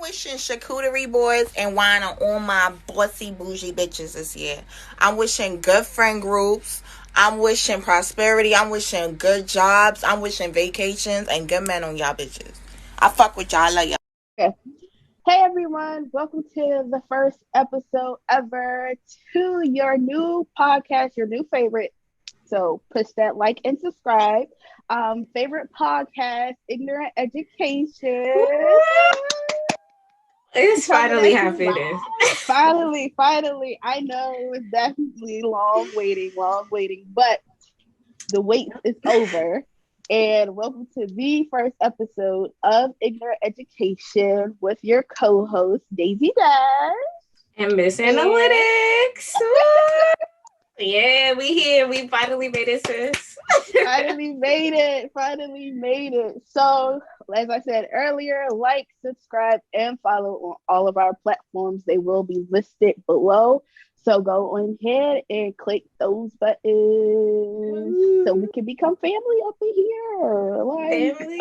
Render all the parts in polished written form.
Wishing charcuterie boards and wine on all my bossy bougie bitches this year. I'm wishing good friend groups. I'm wishing prosperity. I'm wishing good jobs. I'm wishing vacations and good men on y'all bitches. I fuck with y'all. I love y'all. Okay. Hey everyone, welcome to the first episode ever to your new podcast, your new favorite. So push that like and subscribe. Favorite podcast, Ignorant Woo! Education. It's Coming finally at you happening. live. Finally. I know it was definitely long waiting, but the wait is over. And welcome to the first episode of Ignorant Education with your co-host Daisy Dash. And Miss And Annelytics. Woo! Yeah, we here. We finally made it, sis. finally made it. So, as I said earlier, like, subscribe, and follow on all of our platforms. They will be listed below. So go on ahead and click those buttons so we can become family up in here. Family.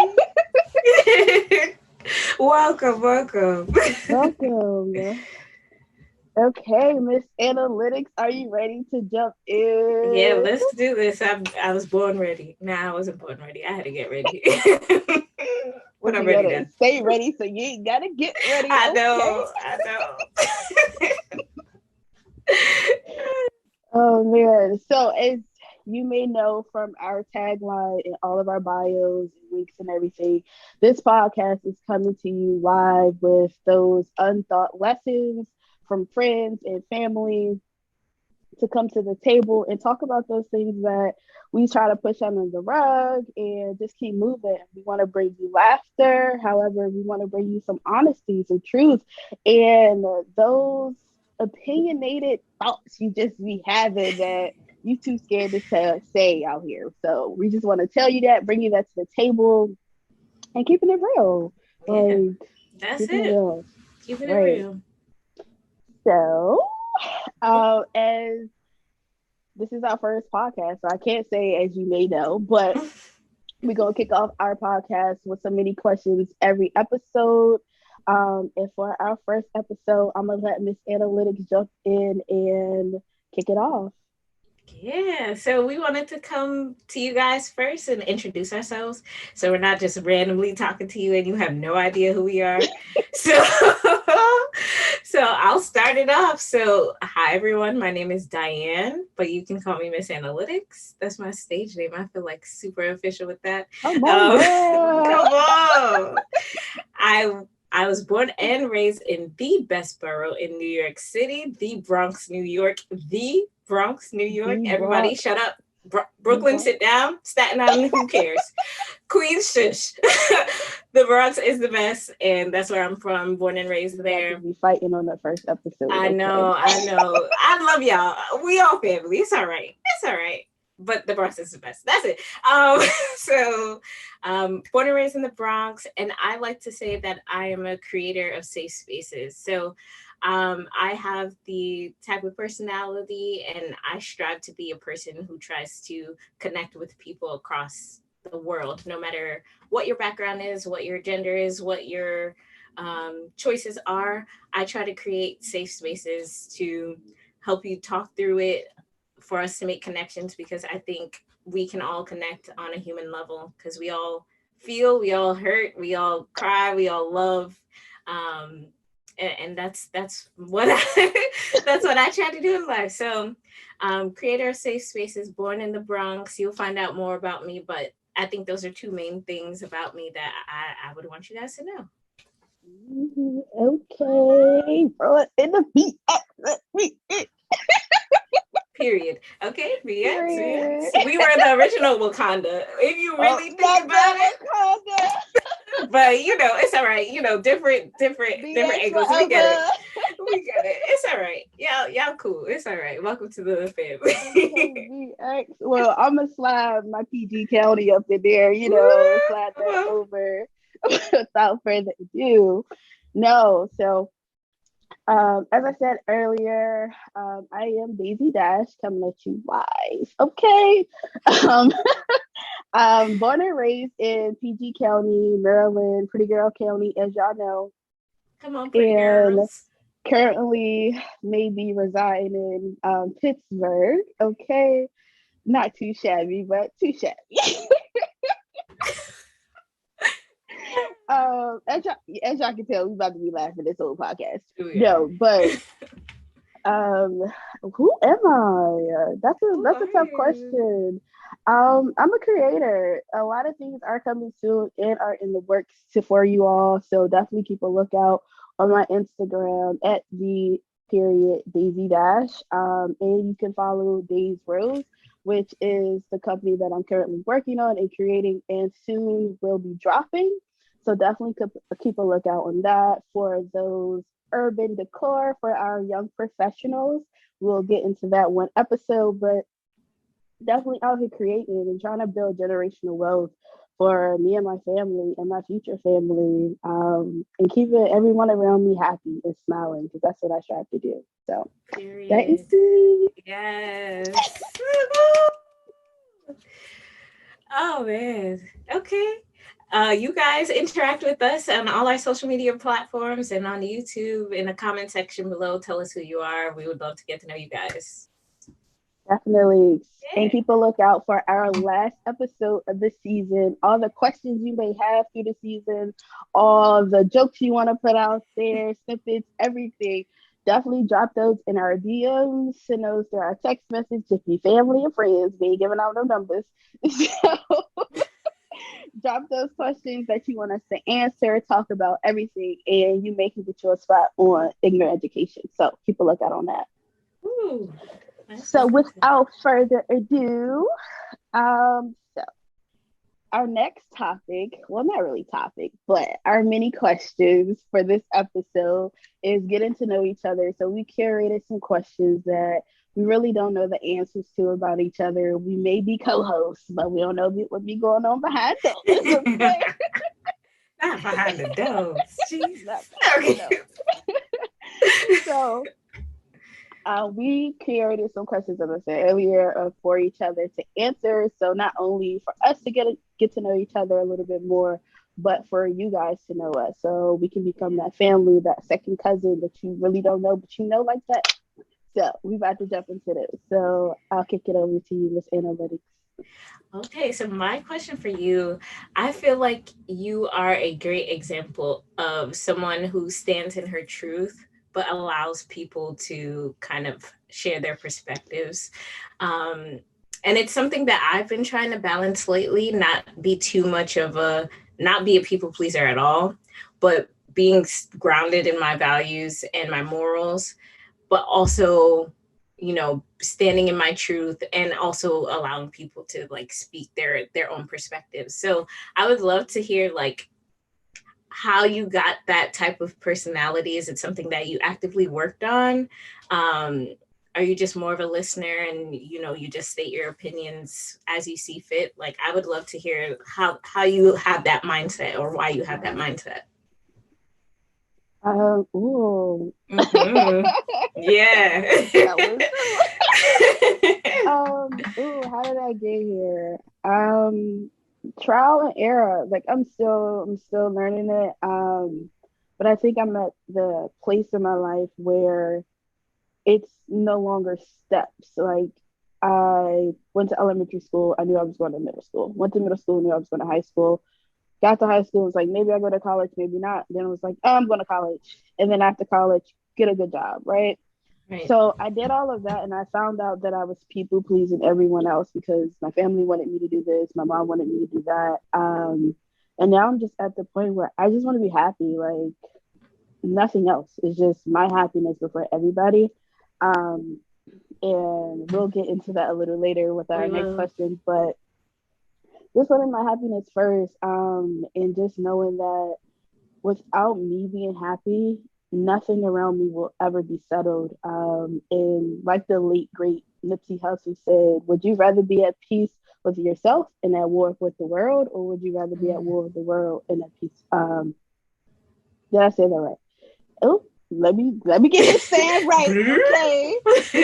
welcome. Welcome. Okay, Miss Annelytics, are you ready to jump Yeah, in? let's do this. I was born ready. Nah, I wasn't born ready. I had to get ready. But What I'm you ready gotta now. stay ready, so you ain't gotta get ready. I Okay. know. Oh man. So as you may know from our tagline and all of our bios and links and everything, this podcast is coming to you live with those unthought lessons from friends and family to come to the table and talk about those things that we try to push under the rug and just keep moving. We want to bring you laughter. However, we want to bring you some honesty, some truth, and those opinionated thoughts you just be having that you too scared to say out here. So we just want to tell you that, bring you that to the table, and keeping it real. Yeah, Like that's keeping it it. real, Keeping it right? real. So, as this is our first podcast, so I can't say as you may know, but we're gonna kick off our podcast with some mini questions every episode. And for our first episode, I'm gonna let Miss Annelytics jump in and kick it off. Yeah, so we wanted to come to you guys first and introduce ourselves. So we're not just randomly talking to you and you have no idea who we are. So so I'll start it off. So hi everyone, my name is Diane, but you can call me Miss Annelytics. That's my stage name. I feel like super official with that. Come on, Um, girl. come on. I was born and raised in the best borough in New York City, the Bronx, New York, the Bronx, New York. The Everybody, Bronx. shut up. The Brooklyn, Bronx. sit down. Staten Island, who cares? Queens, shush. The Bronx is the best, and that's where I'm from. Born and raised We about to there. be fighting on the first episode, I okay? know, I know. I love y'all. We all family. It's all right. It's all right. But the Bronx is the best. That's it. So, born and raised in the Bronx, and I like to say that I am a creator of safe spaces. So, I have the type of personality, and I strive to be a person who tries to connect with people across the world, no matter what your background is, what your gender is, what your choices are. I try to create safe spaces to help you talk through it, for us to make connections, because I think we can all connect on a human level because we all feel, we all hurt, we all cry, we all love. Um, and that's what that's what I try to do in life. So, creator of safe spaces, born in the Bronx. You'll find out more about me, but I think those are two main things about me that I would want you guys to know. Okay. Throw it in the beat. Period. Okay, VX, Period. VX. We were the original Wakanda. If you Oh, really think not about that it. Wakanda. But it's all right. Different BX angles. We get it. forever. We get it. It's all right. Y'all cool. It's all right. Welcome to the Okay, family. BX. Well, I'm gonna slide my PG County up in there, slide that Woo! over without further ado. No, so as I said earlier, I am Daisy Dash coming at you live. Okay. Um, born and raised in PG County, Maryland, Pretty Girl County, as y'all know. Come on, pretty and girls. currently maybe residing in Pittsburgh. Okay, not too shabby, but too shabby. As y'all can tell, we about to be laughing this whole podcast. We are. No, but um, who am I? Who That's a are tough you? question. I'm a creator. A lot of things are coming soon and are in the works for you all. So definitely keep a lookout on my Instagram at the period Daisy Dash. And you can follow Days Rose, which is the company that I'm currently working on and creating, and soon will be dropping. So definitely keep a lookout on that for those urban decor for our young professionals. We'll get into that one episode, but definitely out here creating and trying to build generational wealth for me and my family and my future family, and keeping everyone around me happy and smiling because that's what I strive to do. So that is Period. me. Yes. Oh man. Okay. You guys interact with us on all our social media platforms and on YouTube in the comment section below. Tell us who you are. We would love to get to know you guys. Definitely. And Yeah. keep a lookout for our last episode of the season. All the questions you may have through the season, all the jokes you want to put out there, snippets, everything. Definitely drop those in our DMs, send those to our text message if you family and friends. We ain't giving out no numbers. So drop those questions that you want us to answer, talk about everything, and you may can get your spot on ignorant education. So keep a lookout on that. Ooh, that's So something to. without further ado, so our next topic, well, not really topic, but our mini questions for this episode is getting to know each other. So we curated some questions that we really don't know the answers to about each other. We may be co-hosts, but we don't know what be going on behind doors. Okay, Not behind the doors. not Jesus. behind Okay. doors. So we curated some questions, as I said earlier, for each other to answer. So not only for us to get to know each other a little bit more, but for you guys to know us, so we can become that family, that second cousin that you really don't know, but you know like that. So we about to jump into this. So I'll kick it over to you, Miss Annelytics. Okay, so my question for you, I feel like you are a great example of someone who stands in her truth but allows people to kind of share their perspectives. Um, and it's something that I've been trying to balance lately, not be too much of a, not be a people pleaser at all, but being grounded in my values and my morals, but also, standing in my truth and also allowing people to like speak their own perspectives. So I would love to hear like how you got that type of personality. Is it something that you actively worked on? um are you just more of a listener and you just state your opinions as you see fit? Like, I would love to hear how you have that mindset or why you have that mindset. Ooh, Mm-hmm. Yeah. that was ooh, how did I get here? Trial and error. Like I'm still learning it. But I think I'm at the place in my life where it's no longer steps. Like I went to elementary school, I knew I was going to middle school. Went to middle school, knew I was going to high school. Got to high school, was like maybe I go to college, maybe not. Then it was like, oh, I'm going to college. And then after college, get a good job, right? Right. So I did all of that, and I found out that I was people pleasing everyone else because my family wanted me to do this, my mom wanted me to do that, and now I'm just at the point where I just want to be happy, like nothing else. It's just my happiness before everybody. Um, and we'll get into that a little later with our We next will. question, but just wanting my happiness first, and just knowing that without me being happy, nothing around me will ever be settled. And like the late great Nipsey Hussle said, would you rather be at peace with yourself and at war with the world, or would you rather be at Mm. war with the world and at peace? Did I say that right? Oh, let me get this saying right, okay?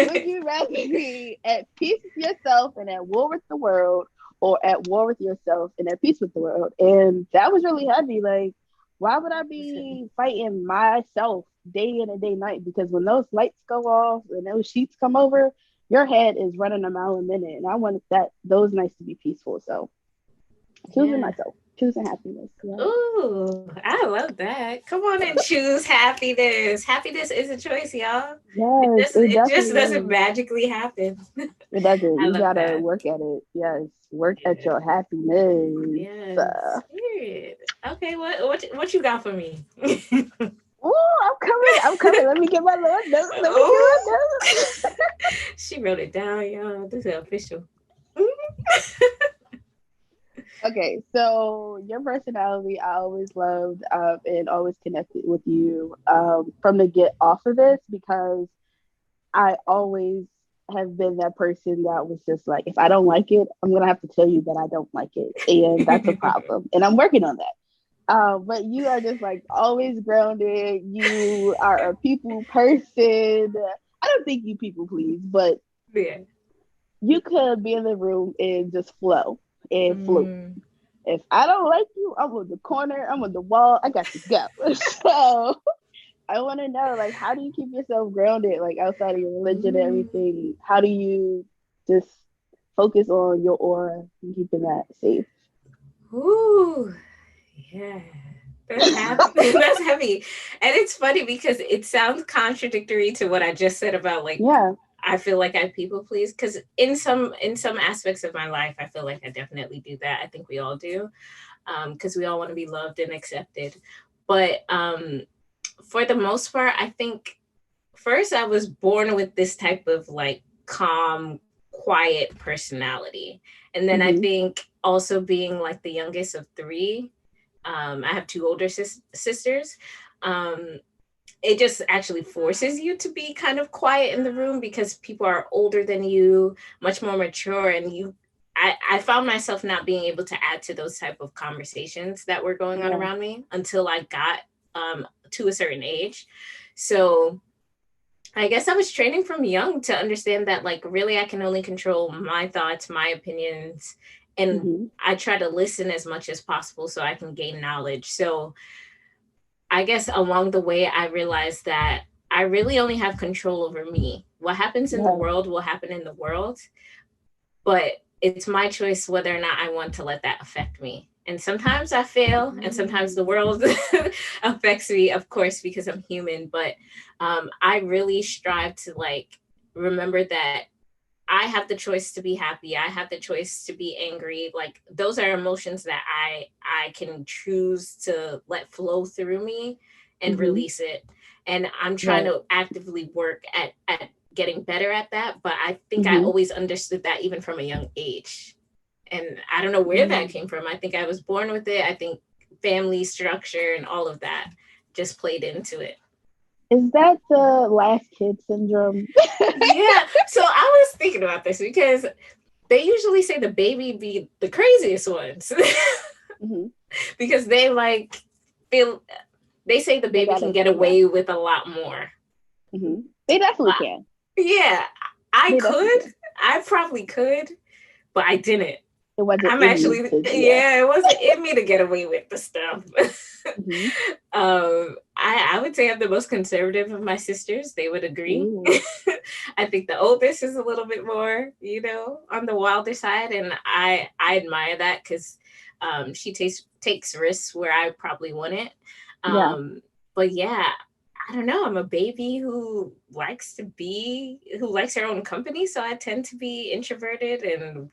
Would you rather be at peace with yourself and at war with the world, or at war with yourself and at peace with the world? And that was really heavy. Like Why would I be fighting myself day in and day night? Because when those lights go off and those sheets come over, your head is running a mile a minute, and I want those nights to be peaceful. So choosing Yeah. myself, choosing happiness. Yeah. Ooh, I love that. Come on and choose happiness. Happiness is a choice, y'all. Yes, it It just definitely doesn't is. magically happen. It doesn't. I You love gotta that. work at it. Yes, work at Yeah. your happiness. Yes. Period. Okay, what you got for me? Oh, I'm coming. I'm coming. Let me get my little notes. Let me get Oh, my notes. she wrote it down, y'all. This is official. Okay, so your personality, I always loved and always connected with you from the get off of this because I always have been that person that was just like, if I don't like it, I'm gonna have to tell you that I don't like it, and that's a problem, and I'm working on that. But you are just like always grounded. You are a people person. I don't think you people please, but Yeah. you could be in the room and just flow and float. Mm. If I don't like you, I'm on the corner, I'm on the wall, I got to go. So I want to know, like, how do you keep yourself grounded, like outside of your religion and Mm. everything? How do you just focus on your aura and keeping that safe? Ooh, yeah. That's heavy. That's heavy. And it's funny because it sounds contradictory to what I just said about like Yeah, I feel like I people please because in some aspects of my life I feel like I definitely do that. I think we all do because we all want to be loved and accepted. But for the most part, I think first I was born with this type of like calm, quiet personality. And then I hmm, think also being like the youngest of three, I have two older sisters. Um, it just actually forces you to be kind of quiet in the room because people are older than you, much more mature, and I found myself not being able to add to those type of conversations that were going on yeah, around me until I got to a certain age. So I guess I was training from young to understand that like really I can only control my thoughts, my opinions, and hmm, I try to listen as much as possible so I can gain knowledge. So I guess along the way I realized that I really only have control over me. What happens in the yeah, world will happen in the world, but it's my choice whether or not I want to let that affect me. And sometimes I fail, and sometimes the mm, world affects me, of course, because I'm human. But I really strive to like remember that I have the choice to be happy. I have the choice to be angry. Like those are emotions that I can choose to let flow through me and hmm, release it. And I'm trying right, to actively work at getting better at that. But I think I hmm, always understood that even from a young age. And I don't know where that mm. came from. I think I was born with it. I think family structure and all of that just played into it. Is that the last kid syndrome? Yeah. So I was thinking about this because they usually say the baby be the craziest ones Hmm. because they like feel they say the They baby got can it. get Yeah. away with a lot more. Hmm. They definitely But can. yeah, I They definitely could. can. I probably could, but I didn't. It wasn't I'm in you actually to, yeah. yeah, it wasn't in me to get away with the stuff. Hmm. I would say I'm the most conservative of my sisters. They would agree. Ooh. I think the oldest is a little bit more, on the wilder side, and I admire that because she takes risks where I probably wouldn't. Yeah. But yeah, I don't know. I'm a baby who likes her own company, so I tend to be introverted and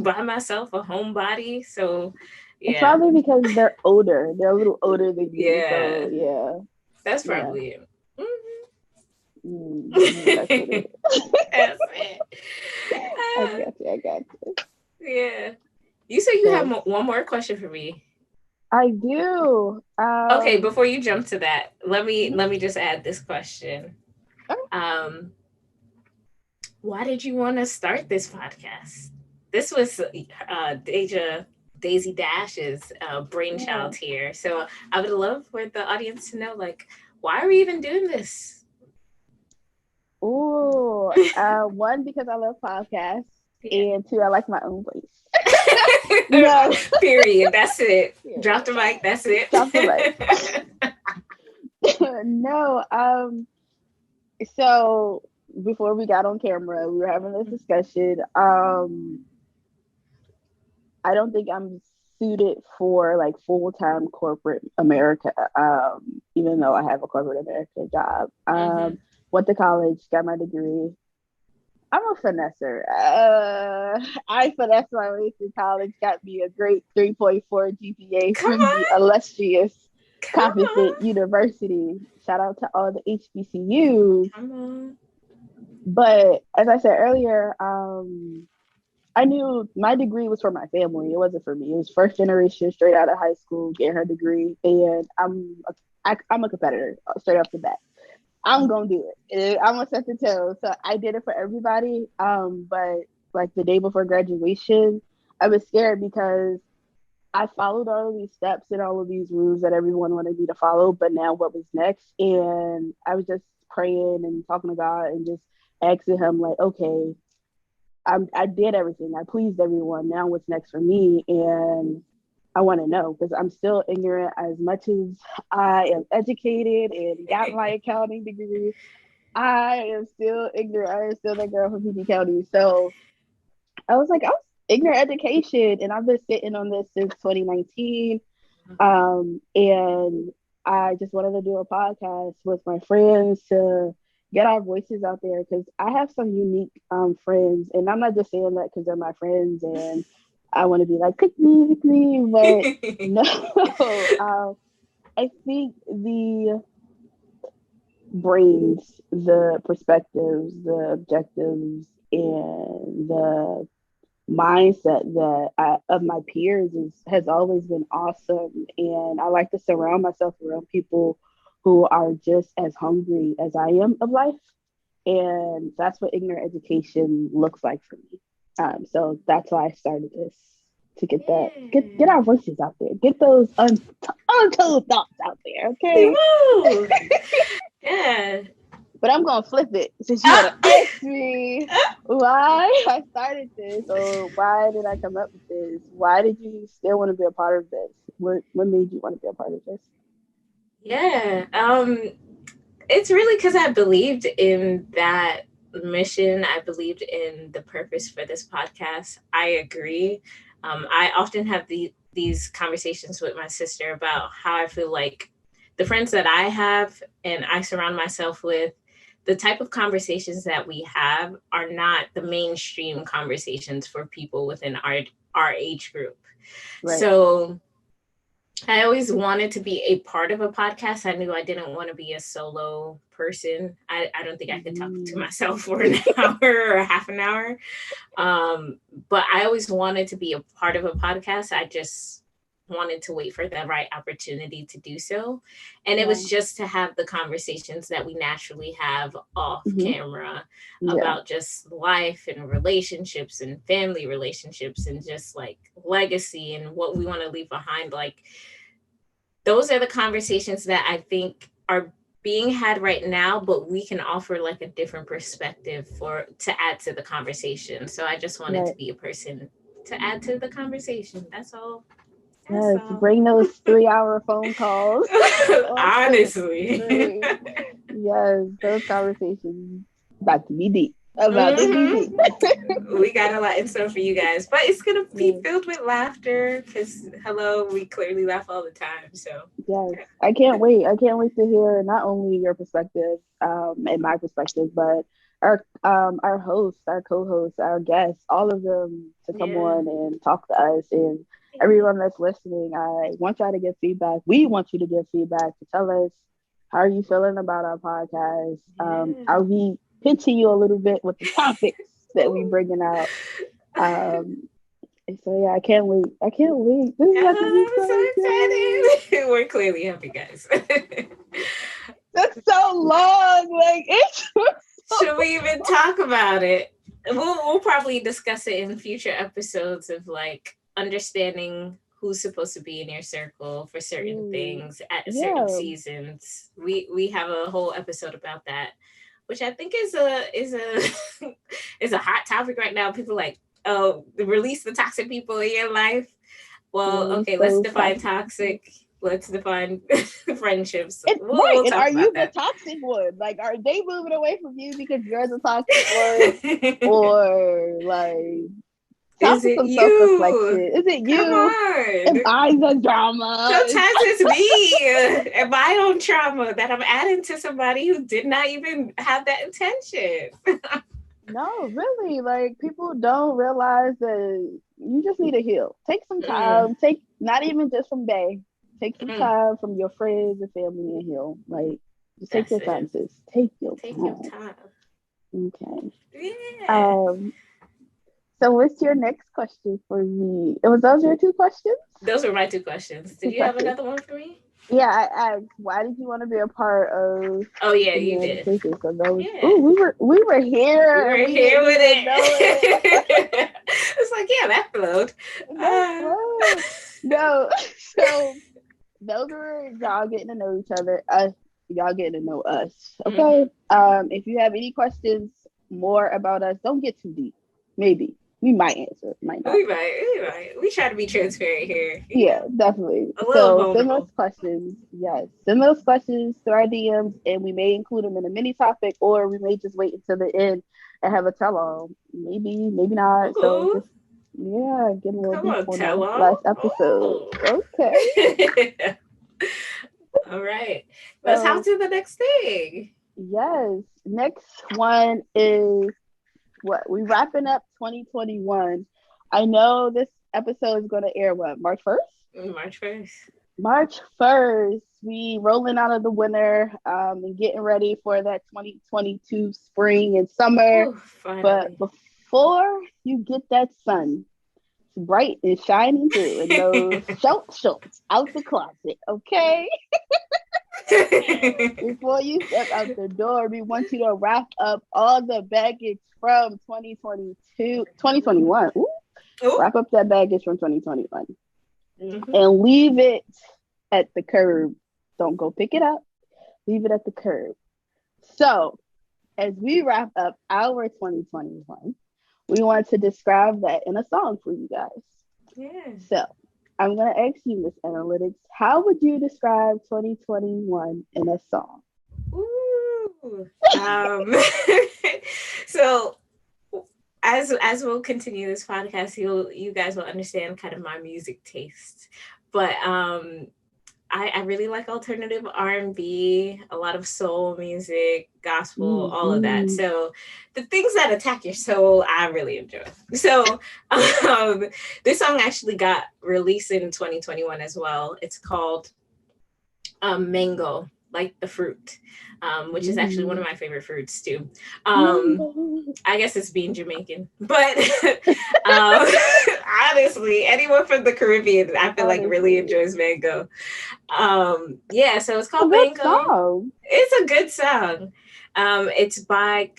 by myself, a homebody. So It's yeah, probably because they're older. They're a little older than you. So yeah, yeah. that's Yeah. probably it. That's what it Mhm. is. That's it. I Ah, got you. I got you. yeah. You said you have Yes. one more question for me. I do. Okay, before you jump to that, let me just add this question. Okay. Um, why did you want to start this podcast? This was Daisy Dash's Yeah. brainchild here. So I would love for the audience to know, like, why are we even doing this? Ooh. One, because I love podcasts, Yeah. and two, I like my own voice. No. Period. That's it. Drop the mic. That's it. Drop the mic. No. So before we got on camera, we were having this discussion. I don't think I'm suited for like full-time corporate America, even though I have a corporate America job. Went to college, got my degree. I'm a finesser. I finessed my way through college, got me a great 3.4 GPA from the illustrious Competent University. Shout out to all the HBCUs. Come on. But as I said earlier, I knew my degree was for my family. It wasn't for me. It was first generation, straight out of high school, getting her degree. And I'm a competitor straight off the bat. I'm gonna do it. I'm gonna set the tone. So I did it for everybody. But like the day before graduation, I was scared because I followed all of these steps and all of these rules that everyone wanted me to follow. But now what was next? And I was just praying and talking to God and just asking him like, okay, I did everything. I pleased everyone. Now what's next for me? And I want to know because I'm still ignorant as much as I am educated and got my accounting degree. I am still ignorant. I am still that girl from PG County. So I was like, I was ignorant education, and I've been sitting on this since 2019. And I just wanted to do a podcast with my friends to get our voices out there because I have some unique friends, and I'm not just saying that because they're my friends and I want to be like pick me, but no. I think the brains, the perspectives, the objectives, and the mindset of my peers has always been awesome, and I like to surround myself around people who are just as hungry as I am of life, and that's what ignorant education looks like for me. So that's why I started this to get our voices out there, get those untold thoughts out there. Okay. Yeah. But I'm gonna flip it since you want to ask me why I started this or why did I come up with this? Why did you still want to be a part of this? What made you want to be a part of this? Yeah. It's really because I believed in that mission. I believed in the purpose for this podcast. I agree. I often have these conversations with my sister about how I feel like the friends that I have and I surround myself with, the type of conversations that we have are not the mainstream conversations for people within our age group. Right. So I always wanted to be a part of a podcast. I knew I didn't want to be a solo person. I don't think I could talk to myself for an hour or half an hour. But I always wanted to be a part of a podcast. I just wanted to wait for the right opportunity to do so. And it was just to have the conversations that we naturally have off camera about just life and relationships and family relationships and just like legacy and what we want to leave behind. Like those are the conversations that I think are being had right now, but we can offer like a different perspective to add to the conversation. So I just wanted to be a person to add to the conversation. That's all. Yes, bring those 3-hour phone calls. Honestly. Yes, those conversations about to be deep. About to be deep. We got a lot in store for you guys, but it's gonna be filled with laughter because we clearly laugh all the time. So yes, I can't wait. I can't wait to hear not only your perspective and my perspective, but our hosts, our co-hosts, our guests, all of them to come on and talk to us. And everyone that's listening, I want y'all to give feedback. We want you to give feedback to tell us how are you feeling about our podcast. Are we pitching you a little bit with the topics that we bringing out? So yeah, I can't wait. I can't wait. This is about to be so excited. We're clearly happy, guys. That's so long. Like it's. Should we even talk about it? We'll probably discuss it in future episodes of like understanding who's supposed to be in your circle for certain things at certain seasons. We have a whole episode about that, which I think is a is a hot topic right now. People like, release the toxic people in your life. Well, Release okay, let's those define toxic. toxic. Let's define friendships. And, right, We'll and talk are you about the that. toxic one? Like, are they moving away from you because you're the toxic one, or like talk Is to it some self you? reflection? Is it Come you? Am on. I the drama? Sometimes it's me and my own trauma that I'm adding to somebody who did not even have that intention. No, really. Like, people don't realize that you just need to heal. Take some Mm, time. Take not even just from day. Take some mm, time from your friends and family and heal. Like, just take that's your time, it. sis. Take your Take your time. time. Okay. Yeah. Um. So, what's your next question for me? Was those your two questions? Those were my two questions. Did Two you have questions. another one for me? Yeah, I asked, why did you want to be a part of Oh yeah, the you did. meditation? So those, Yeah. ooh, we were We here were and we here didn't with even know it. it. It's like, yeah, that flowed. That's fun. No, so those were y'all getting to know each other, us, y'all getting to know us. Okay. Mhm. If you have any questions more about us, don't get too deep. Maybe we might answer, might not. We might. We try to be transparent here. Yeah, definitely. A little So send us vulnerable. questions. Yes, send those questions to our DMs, and we may include them in a mini topic, or we may just wait until the end and have a tell all. Maybe, maybe not. So Ooh, just yeah, get a little come deep on, on tell the all. last episode. Oh. Okay. All right. Let's hop So to the next thing. yes, next one is what we wrapping up 2021. I know this episode is going to air what, March 1st? March 1st. March 1st, we rolling out of the winter and getting ready for that 2022 spring and summer. Ooh, But finally. before you get that sun, it's bright and shining through in those shorts out the closet, okay? Before you step out the door, we want you to wrap up all the baggage from 2022, 2021. Ooh, Ooh. wrap up that baggage from 2021 Mm-hmm. and leave it at the curb. Don't go pick it up. Leave it at the curb. So, as we wrap up our 2021, we want to describe that in a song for you guys. Yeah. So, I'm going to ask you, Miss Annelytics, how would you describe 2021 in a song? Ooh. So as we'll continue this podcast, you guys will understand kind of my music taste. But I really like alternative R&B, a lot of soul music, gospel, all of that. Mm-hmm. So the things that attack your soul, I really enjoy. So um, this song actually got released in 2021 as well. It's called Mango, like the fruit, which is actually one of my favorite fruits too. I guess it's being Jamaican, but um, honestly, anyone from the Caribbean, I feel like really Honestly, enjoys mango. Yeah, so it's a called good Mango. song. It's a good song. It's by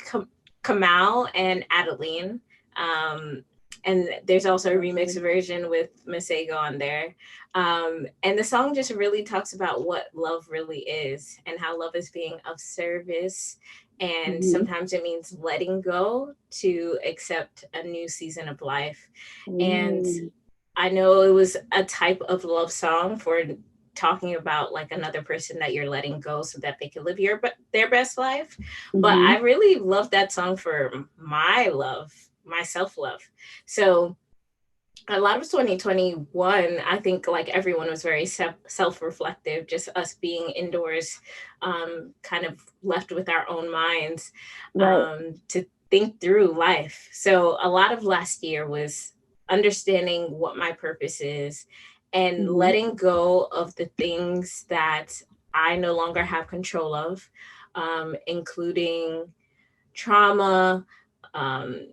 Kamal and Adeline. Um, and there's also a remix version with Masego on there. And the song just really talks about what love really is and how love is being of service. And Mm-hmm. sometimes it means letting go to accept a new season of life. And Mm-hmm. I know it was a type of love song for talking about like another person that you're letting go so that they can live their best life, but I really love that song for my love, my self-love. So a lot of 2021, I think like everyone was very self-reflective, just us being indoors, kind of left with our own minds, Right. to think through life. So a lot of last year was understanding what my purpose is and Mm-hmm. letting go of the things that I no longer have control of, including trauma, um,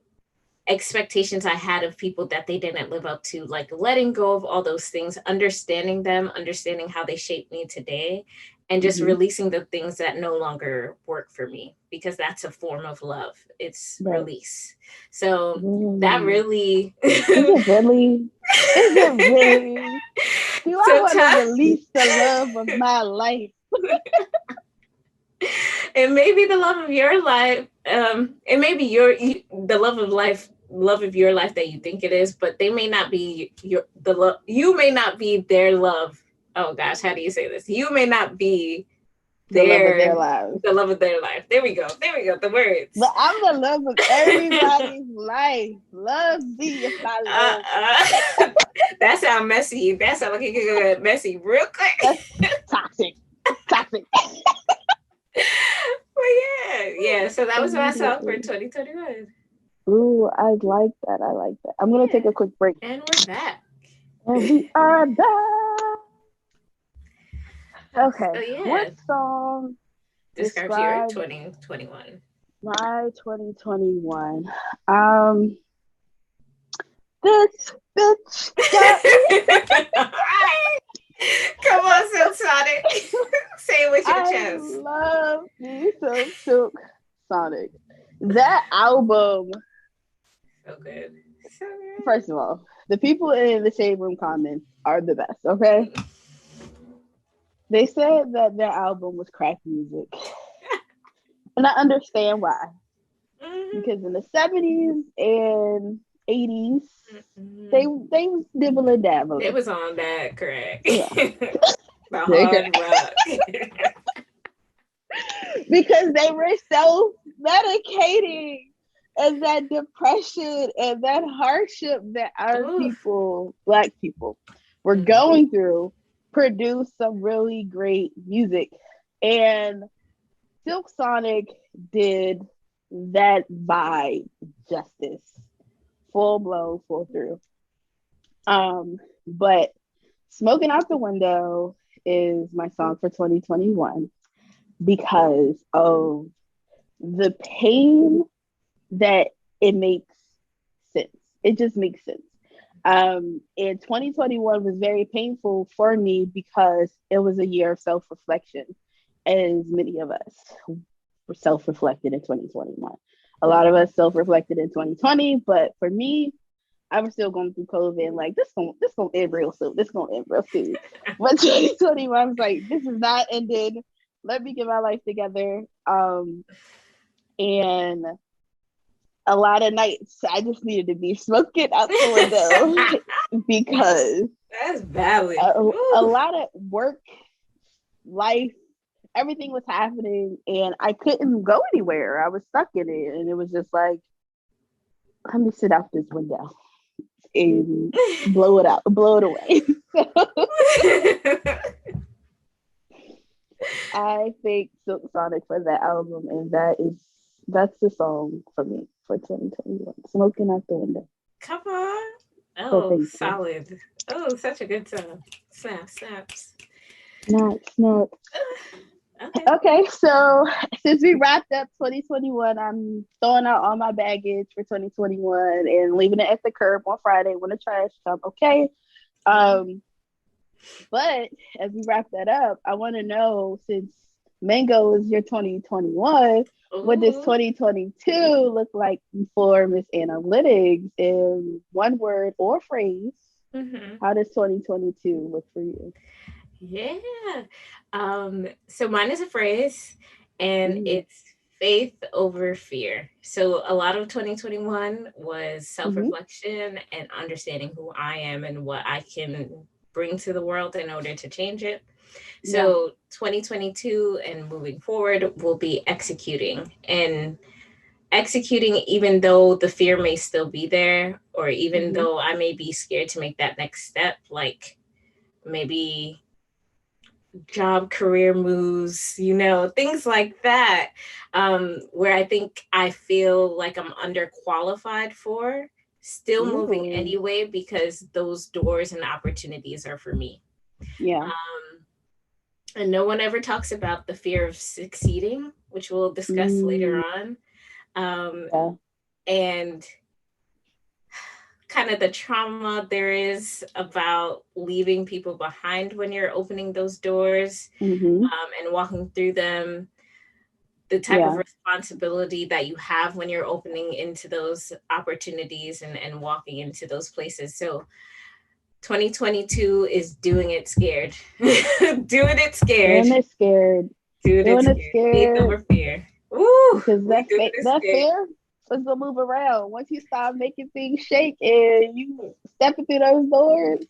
expectations I had of people that they didn't live up to, like letting go of all those things, understanding them, understanding how they shape me today, and just Mm-hmm. releasing the things that no longer work for me, because that's a form of love. It's Right. release. So that Mm. really. Is it really? Is it really? Do I So want to release the love of my life? it may be the love of your life. It may be the love of life love of your life that you think it is, but they may not be the love. You may not be their love. Oh gosh, how do you say this? You may not be the love of their lives. The love of their life. There we go. The words. But I'm the love of everybody's life. Love me if I live. That sounds messy. That sounds like it could get messy real quick. Toxic. Toxic. But yeah. So that was my song for 2021. Ooh, I like that. I'm gonna take a quick break. And we're back. And we are back. Okay. So, what song describes your 2021? My 2021. This bitch got me. Come on, Silk Sonic. Say it with your chest. I love me some Silk Sonic. That album. So good. First of all, the people in the Shade Room comments are the best, okay? They said that their album was crack music. And I understand why. Mm-hmm. Because in the 70s and 80s, they was dibbling dabbling. It was on that crack. Yeah. The hard rock. Because they were so medicating, and that depression and that hardship that our people, Black people, were going through, produced some really great music. And Silk Sonic did that vibe justice. Full blown, full through. But Smoking Out the Window is my song for 2021 because of the pain that it makes sense. It just makes sense. And 2021 was very painful for me because it was a year of self-reflection, as many of us were self-reflected in 2021. A lot of us self-reflected in 2020, but for me, I was still going through COVID and like, this gonna end real soon. This gonna end real soon. But 2021, I was like, this is not ended. Let me get my life together. And a lot of nights I just needed to be smoking out the window because that's valid. A lot of work, life, everything was happening and I couldn't go anywhere. I was stuck in it. And it was just like, let me sit out this window and blow it away. I thank Silk Sonic for that album, and that's the song for me for 2021. Smoking Out the Window. Come on. Oh, solid. Oh, such a good song. Snaps. Snap. Okay, so since we wrapped up 2021, I'm throwing out all my baggage for 2021 and leaving it at the curb on Friday when the trash comes. Okay. But as we wrap that up, I want to know, since Mango is your 2021, what does 2022 look like for Miss Annelytics in one word or phrase? Mm-hmm. How does 2022 look for you? Yeah. So mine is a phrase, and it's faith over fear. So a lot of 2021 was self-reflection and understanding who I am and what I can bring to the world in order to change it. So 2022 and moving forward will be executing even though the fear may still be there, or even though I may be scared to make that next step, like maybe job, career moves, things like that, where I think I feel like I'm underqualified for, still moving anyway, because those doors and opportunities are for me. Yeah. And no one ever talks about the fear of succeeding, which we'll discuss later on. And kind of the trauma there is about leaving people behind when you're opening those doors, and walking through them, the type of responsibility that you have when you're opening into those opportunities and walking into those places. So 2022 is doing it scared. Doing it scared. Faith over fear. Ooh, because that fear it's gonna move around. Once you start making things shake and you stepping through those doors,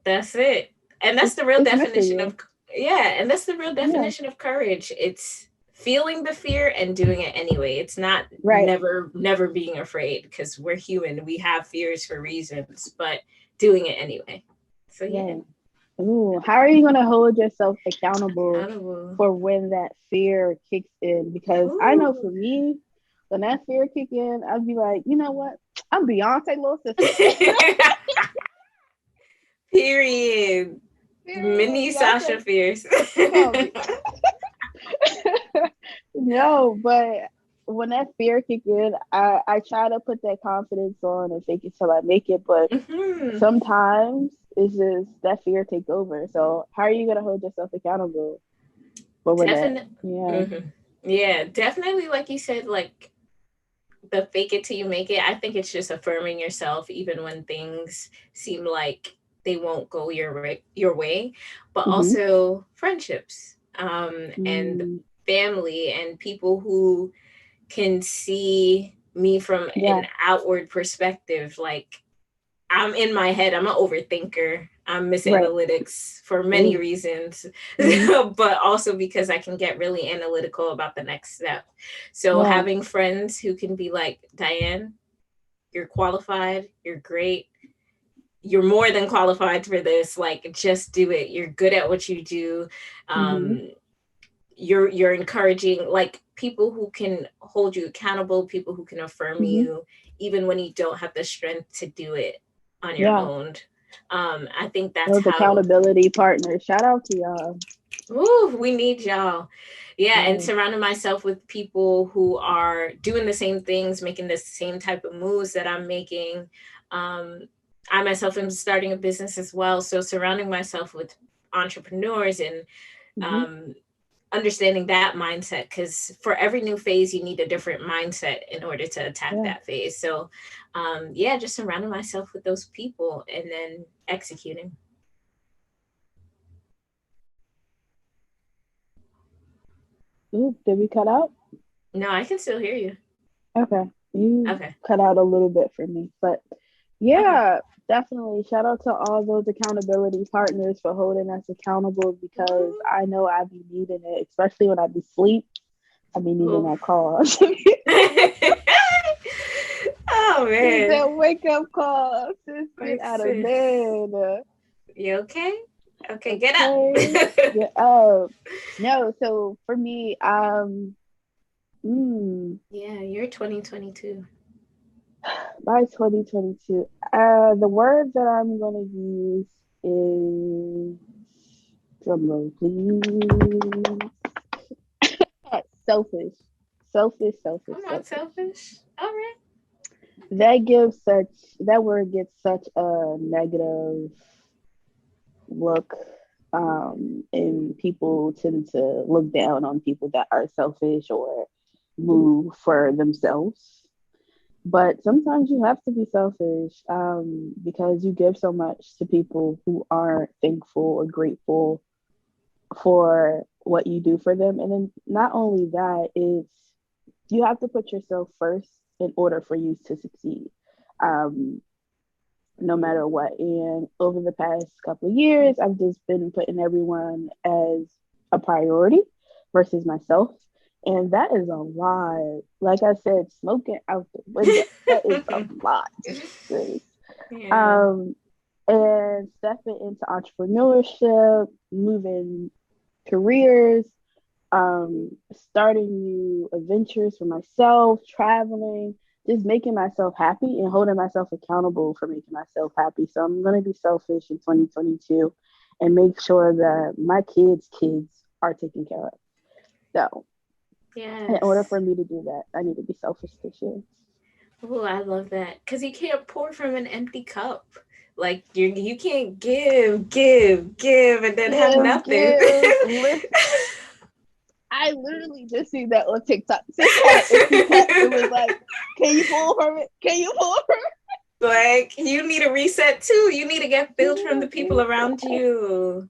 That's it. And that's the real it's missing definition you. of, yeah, and that's the real Yeah, definition of courage. It's feeling the fear and doing it anyway. It's not right. never being afraid, because we're human. We have fears for reasons, but doing it anyway. So yeah. Right. Ooh, how are you going to hold yourself accountable Accountable. for when that fear kicks in? Because I know for Ooh. me, when that fear kick in, I'd be like, you know what? I'm Beyonce little sister. Period. Period. Mini Sasha Beyonce. Fierce. No, no, but when that fear kick in, I try to put that confidence on and fake it till I make it. But Mhm. sometimes it's just that fear take over. So how are you gonna hold yourself accountable for when that? Definitely. Yeah. Hmm. Yeah, definitely. Like you said, like the fake it till you make it. I think it's just affirming yourself, even when things seem like they won't go your way, but Mm-hmm. also friendships, and Mm, family and people who can see me from yeah. an outward perspective. Like, I'm in my head. I'm an overthinker. I'm Miss Right. Analytics for many Ooh. reasons, Mm-hmm. but also because I can get really analytical about the next step. So Yeah. having friends who can be like, Diane, you're qualified, you're great, you're more than qualified for this. Like, just do it. You're good at what you do. Mm-hmm. Um, you're encouraging, like people who can hold you accountable, people who can affirm Mm-hmm. you even when you don't have the strength to do it on your Yeah. own. I think that's Those how. accountability partners. Shout out to y'all. Ooh, we need y'all. Yeah, and Yes. surrounding myself with people who are doing the same things, making the same type of moves that I'm making. Um, I myself am starting a business as well, so surrounding myself with entrepreneurs and Mm-hmm. um, understanding that mindset, because for every new phase you need a different mindset in order to attack Yeah. that phase. So yeah, just surrounding myself with those people and then executing. Ooh, did we cut out? No, I can still hear you. Okay. You Okay. cut out a little bit for me. But Okay. yeah, definitely. Shout out to all those accountability partners for holding us accountable because Woo. I know I be needing it, especially when I be sleep. I be needing Oof. that call. Oh Need man. that wake up call. Sis, get Like, out of sis, bed. you okay? Okay, get Okay. up. Get up. No, so for me, Yeah, you're 2022. by 2022, the word that I'm gonna use is drumroll, please. Selfish. Selfish, selfish, I'm not selfish. selfish. All right. That word gets such a negative look. And people tend to look down on people that are selfish or move for themselves. But sometimes you have to be selfish because you give so much to people who aren't thankful or grateful for what you do for them. And then not only that, it's you have to put yourself first in order for you to succeed. Um, no matter what. And over the past couple of years, I've just been putting everyone as a priority versus myself. And that is a lot. Like I said, smoking out the window. That is a lot. Sis. Yeah. Um, and stepping into entrepreneurship, moving careers, starting new adventures for myself, traveling, just making myself happy and holding myself accountable for making myself happy. So I'm going to be selfish in 2022 and make sure that my kids are taken care of. So in order Yes. for me to do that, I need to be selfish this year. Oh, I love that. Because you can't pour from an empty cup. Like, you can't give, and then have nothing. Listen, I literally just seen that on TikTok. Sis had an empty cup. It was like, can you pull from it? Can you pull from Like, you need a reset too. You need to get filled from the people it? around you.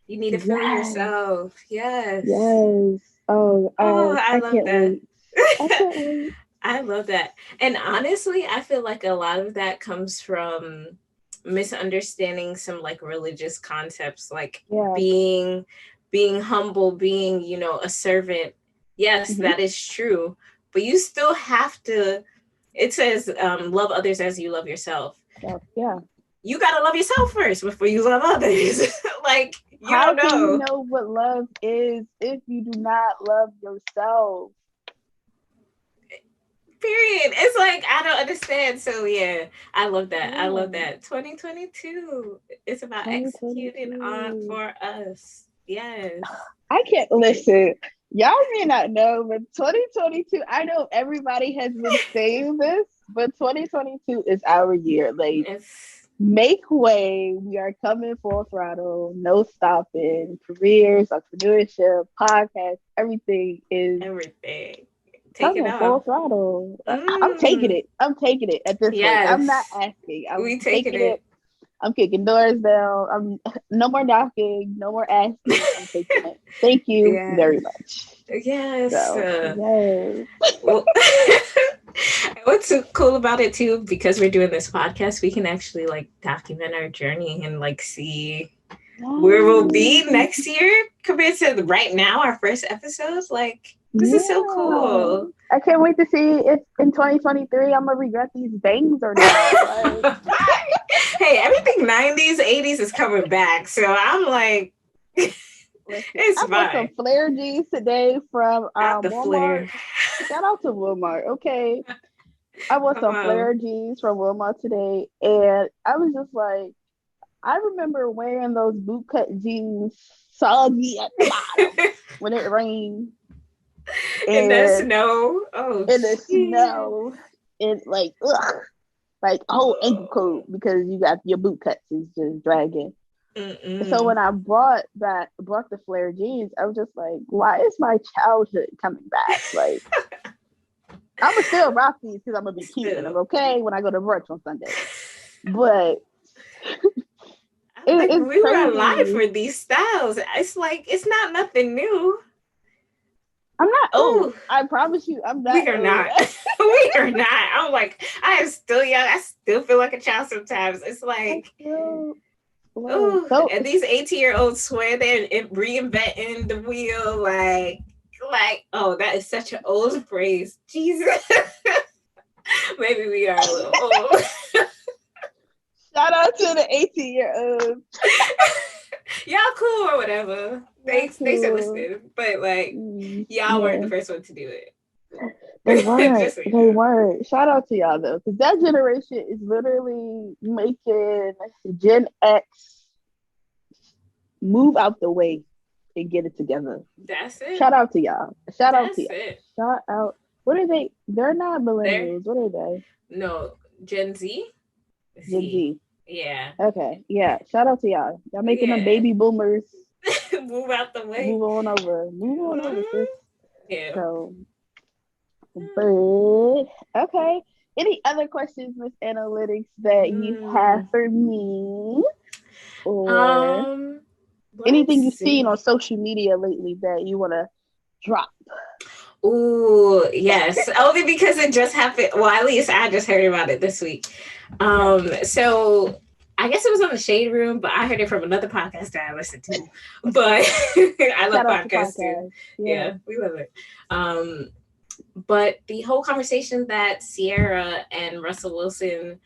You need to fill Yes. yourself. Yes. Yes. Oh, Oh, I I love can't that. wait. I can't wait. I love that. And honestly, I feel like a lot of that comes from misunderstanding some like religious concepts, like Yeah. being humble, being, a servant. Yes, Hmm. that is true. But you still have to, it says, love others as you love yourself. So, yeah. You gotta love yourself first before you love others. Like, you How don't can you know. know what love is if you do not love yourself? Period. It's like I don't understand. So yeah, I love that. I love Yeah. that. 2022. It's about executing on 2022. for us. Yes. I can't listen. Y'all may not know, but 2022, I know everybody has been saying this, but 2022 is our year. Like, It's make way. We are coming full throttle, no stopping. Careers, entrepreneurship, podcast, everything is everything. Take it coming off. full throttle. I'm taking Mm. it. I'm taking it at this point. I'm not Yes. asking. I'm We taking taking it. it. I'm kicking doors down. I'm no more knocking, no more asking. I'm taking it. Thank you very Yes. much. Yes. So yes. Well, what's so cool about it too, because we're doing this podcast, we can actually like document our journey and like see where we'll be next year compared to right now, our first episodes. Like, this is so Yeah. cool. I can't wait to see if in 2023 I'm gonna regret these bangs or not. Like, Hey, everything 90s, 80s is coming back. So I'm like, listen, it's I bought some fine. flare jeans today from Not the Walmart. flare. Shout out to Walmart. Okay. I bought Come some on. flare jeans from Walmart today, and I was just like, I remember wearing those bootcut jeans soggy at the bottom when it rained In the and snow. Oh, in the shit. snow and like ugh, like a whole ankle coat Oh. because you got your boot cuts is just dragging. So Mm-mm. when I brought the flare jeans, I was just like, why is my childhood coming back? Like I'm gonna still rock these because I'm gonna be cute and I'm Still. okay when I go to brunch on Sunday. But I'm like, it's we were alive crazy. for these styles. It's like, it's not nothing new. I'm not old. Oh, I promise you, I'm not we are old. not. We are not. I'm like, I am still young. I still feel like a child sometimes. It's I like, feel like oh, so. and these 18-year-olds swear they're reinventing the wheel. Oh, that is such an old phrase. Jesus. Maybe we are a little old. Shout out to the 18-year-olds. Y'all cool or whatever. Y'all Thanks for cool. listening. But like, y'all weren't Yeah, the first one to do they it. weren't. Just so you They know. weren't. Shout out to y'all though, because that generation is literally making Gen X move out the way and get it together. That's it. Shout out to y'all. Shout out to That's y'all. it. Shout out. What are they? They're not There. millennials. What are they? No, Gen Z. Gen Z. Z. Yeah. Okay. Yeah. Shout out to y'all. Y'all making them Yeah. baby boomers Move out the way. move on over. Move on over, sis. Mm-hmm. Yeah. So, but okay. Any other questions, Miss Analytics, that you have Mm. for me, or Um. Let's anything you've seen on see. social media lately that you want to drop? Ooh, yes. Only because it just happened. Well, at least I just heard about it this week. Okay. So I guess it was on the Shade Room, but I heard it from another podcast that I listened to. But I love Shout out to podcasts too. podcast. Yeah. Yeah, we love it. Um, but the whole conversation that Sierra and Russell Wilson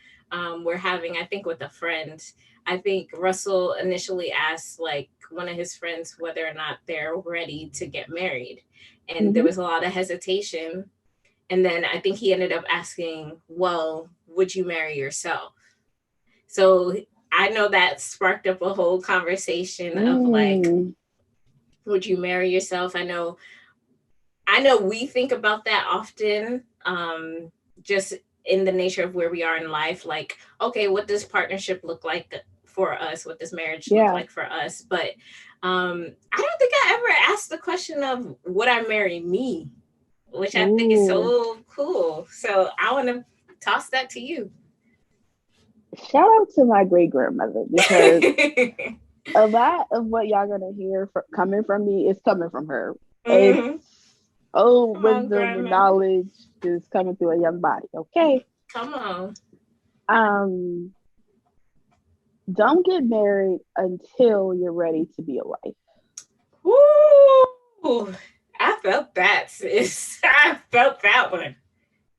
were having, I think, with a friend, I think Russell initially asked like one of his friends whether or not they're ready to get married. And there Mm-hmm. was a lot of hesitation. And then I think he ended up asking, well, would you marry yourself? So I know that sparked up a whole conversation of like, Mm. would you marry yourself? I know we think about that often, just in the nature of where we are in life. Like, okay, what does partnership look like for us? What does marriage look Yeah. like for us? But I don't think I ever asked the question of would I marry me, which I think is Ooh. so cool. So I want to toss that to you. Shout out to my great grandmother because a lot of what y'all gonna hear coming from me is coming from her. It's Mhm. Old Come on, wisdom and grandma. knowledge is coming through a young body. Okay. Come on. Um, don't get married until you're ready to be a wife. Woo! I felt that, sis. I felt that one.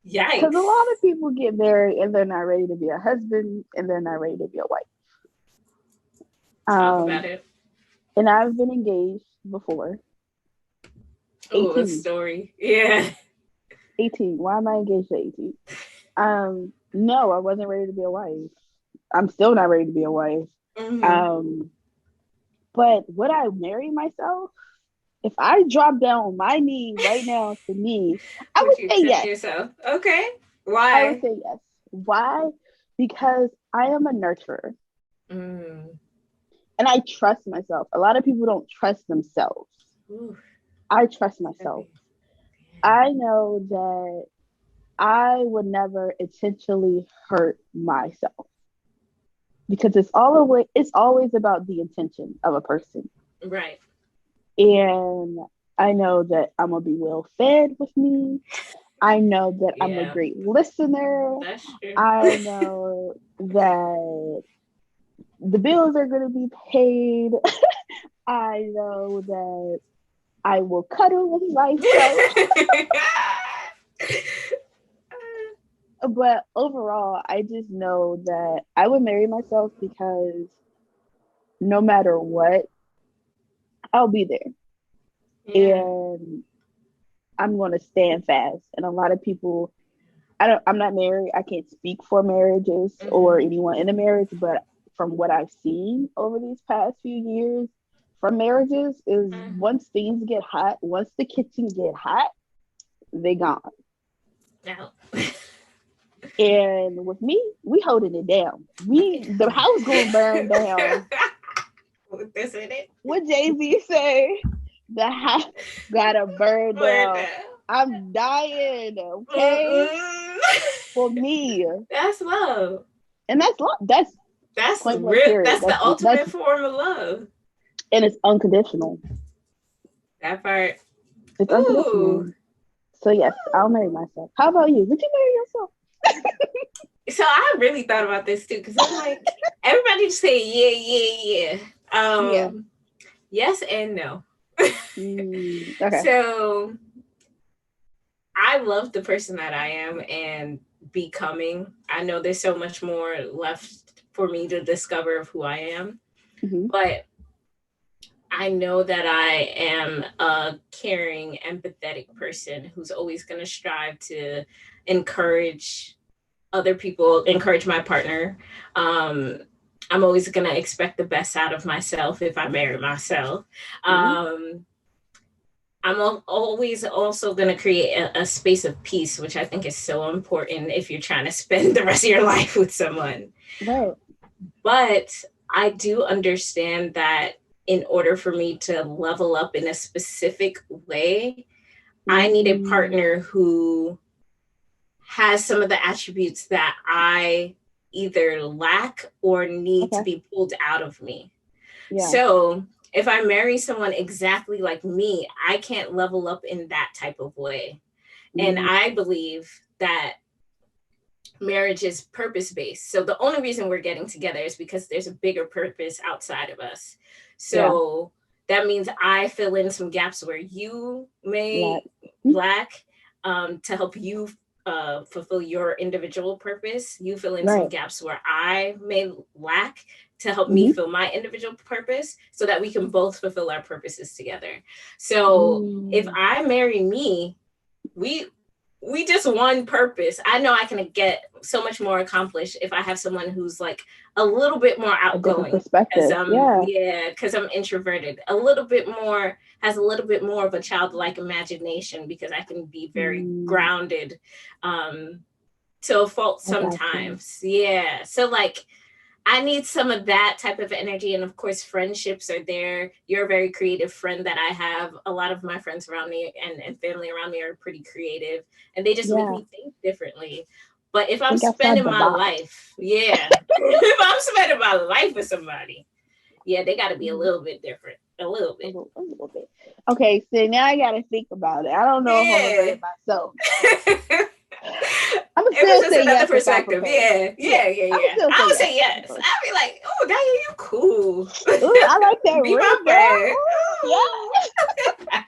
Because a Yikes. lot of people get married and they're not ready to be a husband and they're not ready to be a wife. Talk about it. And I've been engaged before. Oh, a 18. story. Yeah. 18. Why am I engaged at 18? No, I wasn't ready to be a wife. I'm still not ready to be a wife. Mm-hmm. But would I marry myself? If I drop down on my knee right now to me, I Would would you say accept yes. yourself? Okay. I would Why? say yes. Why? Because I am a nurturer Mm. and I trust myself. A lot of people don't trust themselves. Ooh, I trust myself. I know that I would never intentionally hurt myself because it's always about the intention of a person. right. And I know that I'm gonna be well fed with me. I know that I'm a Yeah, great listener. that's true. I know that the bills are gonna be paid. I know that I will cuddle with myself. But overall, I just know that I would marry myself because no matter what, I'll be there. Yeah. And I'm gonna stand fast. And a lot of people I'm not married. I can't speak for marriages or anyone in a marriage, but from what I've seen over these past few years from marriages is once things get hot, once the kitchen get hot, they gone. No. And with me, we holding it down. The house gonna burn down. With this in it. What Jay-Z say? The house gotta burn down. I'm dying, okay? For me. That's love. And that's love. That's real. That's the ultimate form of love. And it's unconditional. That part. It's unconditional. So yes, I'll marry myself. How about you? Would you marry yourself? So I really thought about this too, because I'm like, everybody just say yeah. Yes and no. Okay. So I love the person that I am and becoming. I know there's so much more left for me to discover of who I am. Mm-hmm. But I know that I am a caring, empathetic person who's always going to strive to encourage other people, encourage my partner. I'm always going to expect the best out of myself if I marry myself. I'm always also going to create a space of peace, which I think is so important if you're trying to spend the rest of your life with someone. Right. But I do understand that in order for me to level up in a specific way, I need a partner who has some of the attributes that I either lack or need to be pulled out of me. Yeah. So if I marry someone exactly like me, I can't level up in that type of way. And I believe that marriage is purpose-based. So the only reason we're getting together is because there's a bigger purpose outside of us. So that means I fill in some gaps where you may lack to help you fulfill your individual purpose. You fill in some gaps where I may lack to help me fill my individual purpose so that we can both fulfill our purposes together. So if I marry me, we just one purpose. I know I can get so much more accomplished if I have someone who's like a little bit more outgoing. Because I'm introverted. Has a little bit more of a childlike imagination because I can be very grounded to a fault sometimes. Yeah. So like I need some of that type of energy. And of course, friendships are there. You're a very creative friend that I have. A lot of my friends around me and family around me are pretty creative. And they just make me think differently. But if I'm spending my life, if I'm spending my life with somebody, they got to be a little bit different. A little A bit. little bit. Okay, so now I gotta think about it. I don't know if I'm gonna marry myself. I'm gonna It was still just say another yes if I perspective. propose. Yeah. I'm gonna still I say would yes. say yes. I'd be like, oh, Daniel, you cool. Ooh, I like that Be my ring, girl. friend. Ooh, yeah.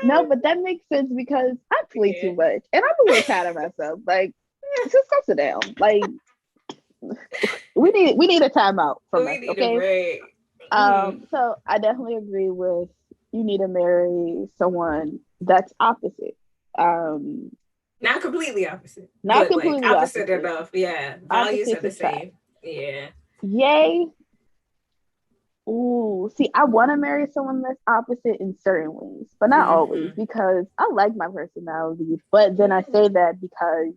No, but that makes sense because I play too much, and I'm a little tired of myself. Like, just go sit down. Like, we need a timeout from We us, need a okay? break. Mm. So I definitely agree with you need to marry someone that's opposite. Um, Not completely opposite, not but like completely opposite opposite. enough. Yeah, values are Opposites the attract. same. Yeah. Yay. Ooh, see, I want to marry someone that's opposite in certain ways, but not always because I like my personality. But then I say that because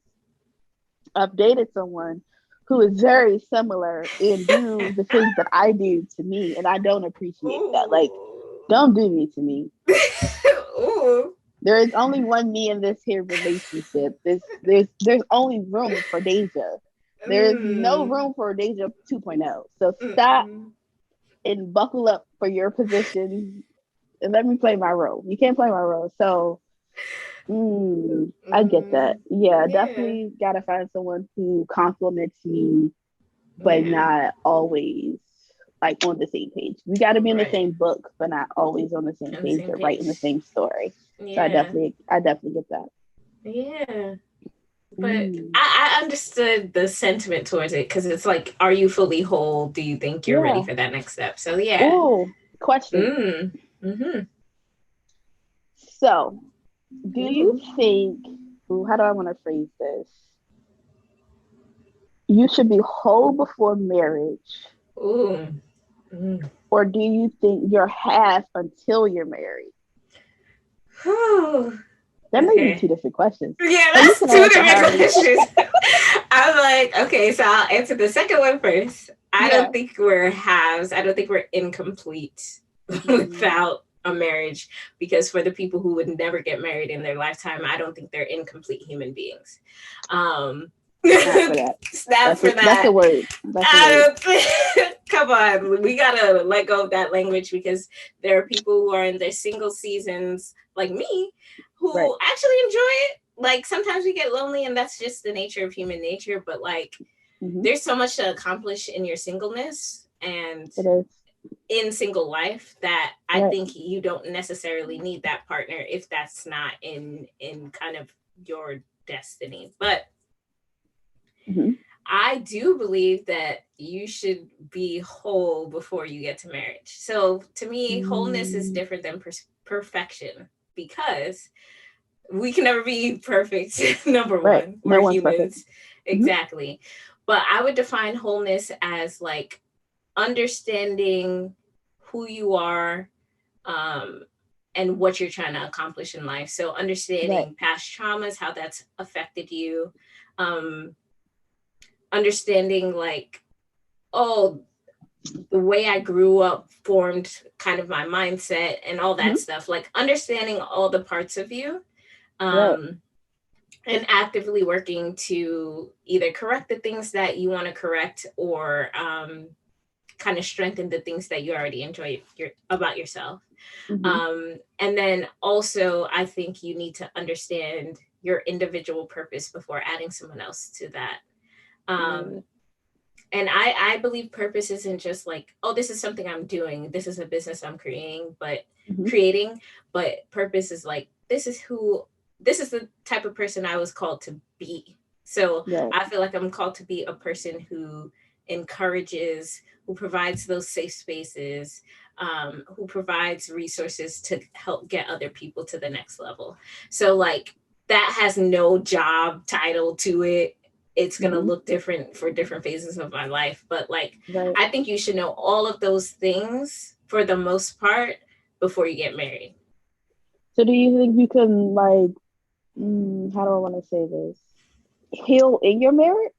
I've dated someone who is very similar and do the things that I do to me, and I don't appreciate that. Like, Ooh. don't do me to me. Ooh. There is only one me in this here relationship. There's only room for Deja. There is no Mm. room for Deja 2.0. So stop Mm-mm. and buckle up for your position and let me play my role. You can't play my role. So I get that. Yeah, Yeah. definitely gotta find someone who compliments me, but Yeah. not always like on the same page. We gotta be in the Right. same book, but not always on the same On the page same or writing the page. same story. So Yeah. I definitely get that. Yeah. But Mm, I understood the sentiment towards it because it's like, are you fully whole? Do you think you're ready yeah. for that next step? So yeah. Oh, question. Mm. Mm-hmm. So, do you Ooh. think, ooh, how do I want to phrase this? You should be whole before marriage, Ooh. Mm. or do you think you're half until you're married? Whew. That may be two Okay. different questions, Yeah, but you that's can two answer different however you. questions. I'm like, okay, so I'll answer the second one first. I don't Yeah. think we're halves. I don't think we're incomplete Mm, without a marriage because for the people who would never get married in their lifetime, I don't think they're incomplete human beings. Um, snap for that. Snap for That's a that. word. That's a I word. don't think, come on, we gotta let go of that language because there are people who are in their single seasons, like me, Right. who actually enjoy it. Like sometimes we get lonely, and that's just the nature of human nature. But like, Mm-hmm. there's so much to accomplish in your singleness and It is. in single life that I Right. think you don't necessarily need that partner if that's not in kind of your destiny. But Mm-hmm. I do believe that you should be whole before you get to marriage. So to me, wholeness is Mm, different than perfection because we can never be perfect. Number right. one, No we're one's perfect. humans. Mm-hmm. Exactly. But I would define wholeness as like understanding who you are, um, and what you're trying to accomplish in life. So Right. understanding past traumas, how that's affected you, um, understanding like, oh, the way I grew up formed kind of my mindset and all Mm-hmm. that stuff. Like understanding all the parts of you, Right. um, and actively working to either correct the things that you want to correct or kind of strengthen the things that you already enjoy about yourself. Mm-hmm. And then also, I think you need to understand your individual purpose before adding someone else to that. Yeah. Um, and I believe purpose isn't just like, oh, this is something I'm doing, this is a business I'm Mm-hmm. creating, but purpose is like, this is the type of person I was called to be. So Right. I feel like I'm called to be a person who encourages, who provides those safe spaces, who provides resources to help get other people to the next level. So like that has no job title to it. It's going to Mm-hmm. look different for different phases of my life, but like Right. I think you should know all of those things for the most part before you get married. So, do you think you can like? How do I want to say this? Heal in your marriage?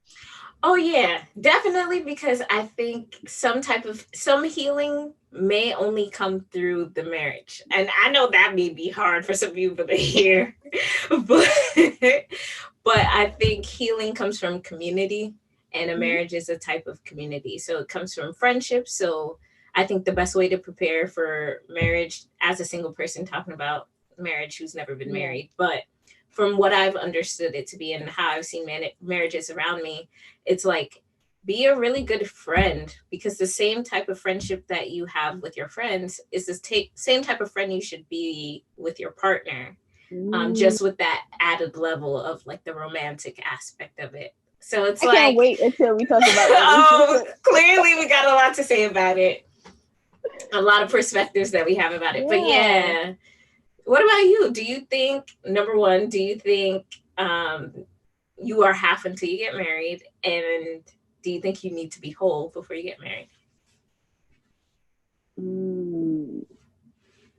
Oh yeah, definitely, because I think some healing may only come through the marriage. And I know that may be hard for some people to hear. but but I think healing comes from community, and a Mm-hmm. marriage is a type of community. So it comes from friendship. So I think the best way to prepare for marriage as a single person talking about marriage who's never been married, but from what I've understood it to be and how I've seen marriages around me, it's like be a really good friend, because the same type of friendship that you have with your friends is the same type of friend you should be with your partner. Just with that added level of like the romantic aspect of it. So it's I can't wait until we talk about clearly we got a lot to say about it. A lot of perspectives that we have about it. But yeah. What about you? Do you think, number one, do you think you are half until you get married? And do you think you need to be whole before you get married?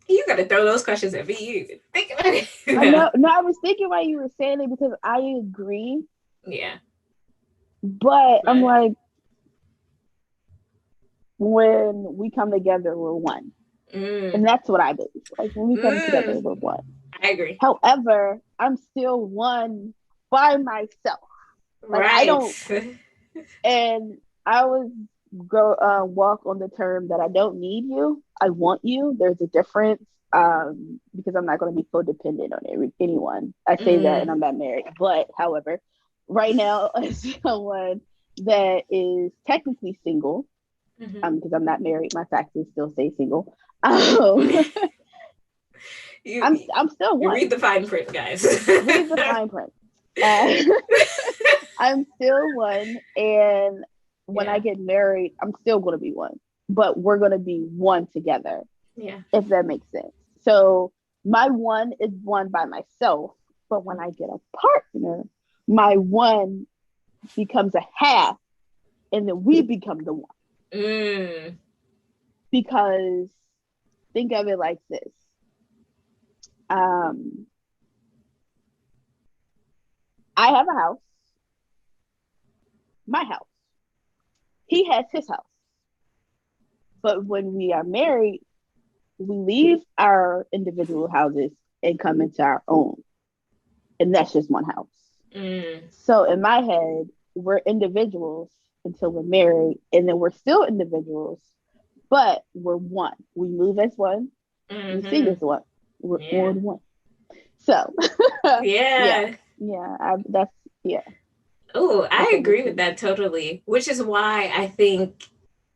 You got to throw those questions at me. You think about it. I was thinking while you were saying it because I agree. Yeah. But I'm like, when we come together, we're one. And that's what I believe. Like when we come together, we're one. I agree. However, I'm still one by myself. Like, right. I don't. And I always walk on the term that I don't need you. I want you. There's a difference. Because I'm not going to be codependent on anyone. I say that, and I'm not married. But however, right now, as someone that is technically single, because I'm not married, my taxes still say single. I'm still one. You read the fine print, guys. Read the fine print. I'm still one, and when I get married, I'm still going to be one. But we're going to be one together. Yeah. If that makes sense. So my one is one by myself, but when I get a partner, my one becomes a half, and then we become the one. Because think of it like this. I have a house, my house. He has his house. But when we are married, we leave our individual houses and come into our own. And that's just one house. So in my head, we're individuals until we're married, and then we're still individuals, but we're one. We move as one. We sing as one. We're one. So yeah. Oh, I agree with that totally. Which is why I think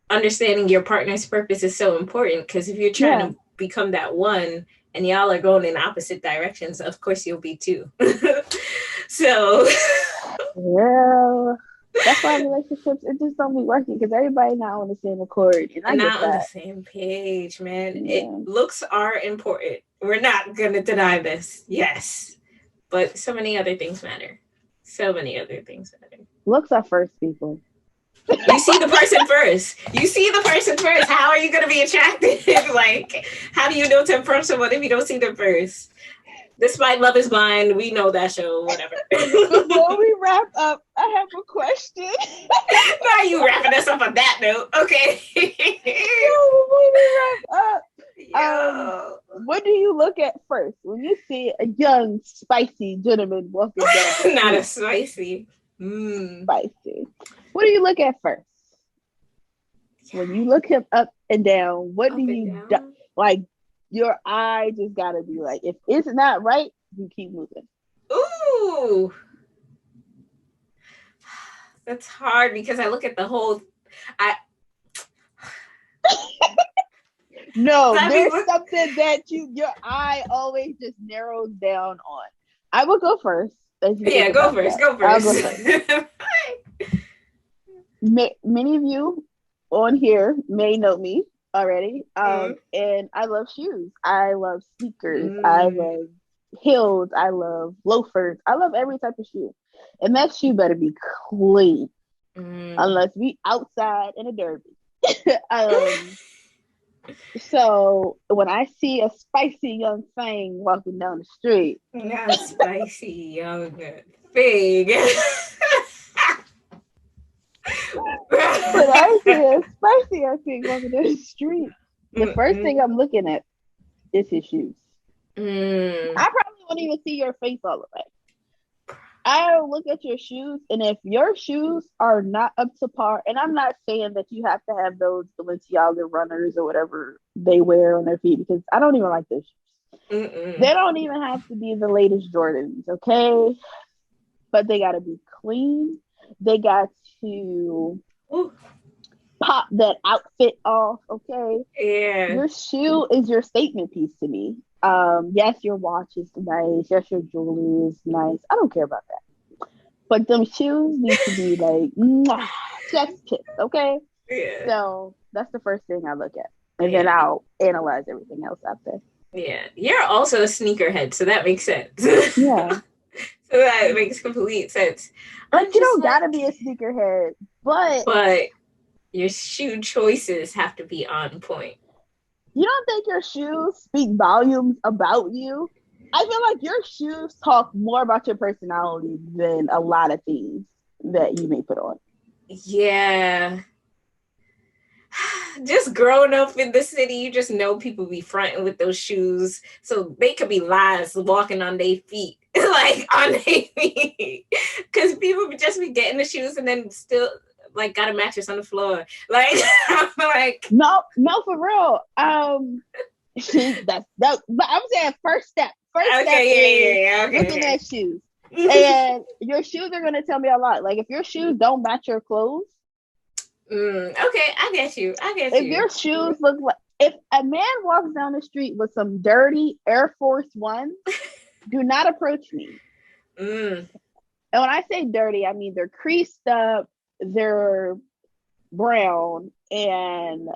understanding your partner's purpose is so important, because if you're trying to become that one and y'all are going in opposite directions, of course you'll be two. So that's why relationships, it just don't be working, because everybody not on the same accord, and I not get that. On the same page, man. Looks are important. We're not gonna deny this. Yes, but so many other things matter. Looks are first, people. You see the person first. How are you going to be attracted? Like, how do you know to approach someone if you don't see them first? Despite Love is Blind, we know that show, whatever. Before we wrap up, I have a question. Why are you wrapping us up on that note? Okay. Before we wrap up, what do you look at first when you see a young, spicy gentleman walking down the street? Not a spicy. Spicy. What do you look at first? When you look him up and down, what do you do? Like, your eye just gotta be like, if it's not right, you keep moving. Ooh, that's hard, because I look at the whole. No, there's something that your eye always just narrows down on. I will go first. Yeah, go first. Go first. I'll go first. Many of you on here may know me already. And I love shoes. I love sneakers. I love heels. I love loafers. I love every type of shoe. And that shoe better be clean. Unless we outside in a derby. So when I see a spicy young thing walking down the street. Not a spicy young thing. When I see a spicy young thing walking down the street, the first thing I'm looking at is his shoes. I probably won't even see your face all the way. I look at your shoes, and if your shoes are not up to par, and I'm not saying that you have to have those Balenciaga runners or whatever they wear on their feet, because I don't even like those shoes. They don't even have to be the latest Jordans, okay? But they got to be clean. They got to pop that outfit off, okay? Yeah. Your shoe is your statement piece to me. Yes, your watch is nice. Yes, your jewelry is nice. I don't care about that. But them shoes need to be like chef's kiss, okay? Yeah. So that's the first thing I look at. And then I'll analyze everything else after. Yeah. You're also a sneakerhead, so that makes sense. Yeah. So that makes complete sense. Like, you don't gotta be a sneakerhead, but your shoe choices have to be on point. You don't think your shoes speak volumes about you? I feel like your shoes talk more about your personality than a lot of things that you may put on. Yeah. Just growing up in the city, you just know people be fronting with those shoes. So they could be lies walking on their feet. Like on their feet. Because people would just be getting the shoes and then still like got a mattress on the floor. Like I'm like No, for real. But I'm saying first step. Okay. Looking at shoes. And your shoes are gonna tell me a lot. Like if your shoes don't match your clothes. Okay, I get you. If your shoes look like, if a man walks down the street with some dirty Air Force Ones, do not approach me. And when I say dirty, I mean they're creased up, they're brown, and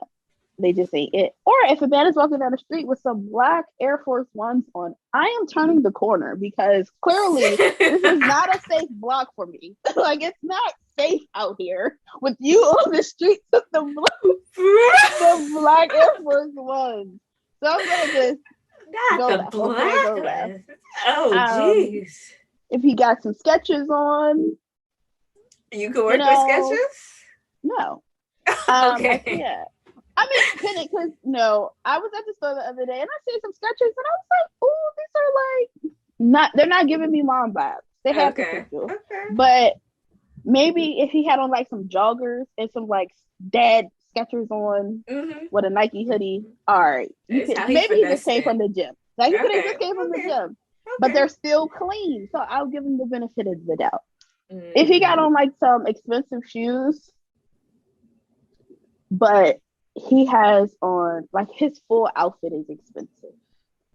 they just ain't it. Or if a man is walking down the street with some black Air Force Ones on, I am turning the corner because clearly this is not a safe block for me. Like it's not safe out here with you on the streets with the black Air Force Ones. So I'm gonna just go left. Oh jeez. If he got some Skechers on, you can work with Skechers? No. Okay. Yeah. I mean, because I was at the store the other day and I see some Skechers and I was like, "Ooh, these are like they're not giving me mom vibes. They have potential, but maybe if he had on like some joggers and some like dad Skechers on with a Nike hoodie, all right, maybe he just came from the gym. Like he could have just came from the gym, but they're still clean, so I'll give him the benefit of the doubt. If he got on like some expensive shoes, but he has on like his full outfit is expensive.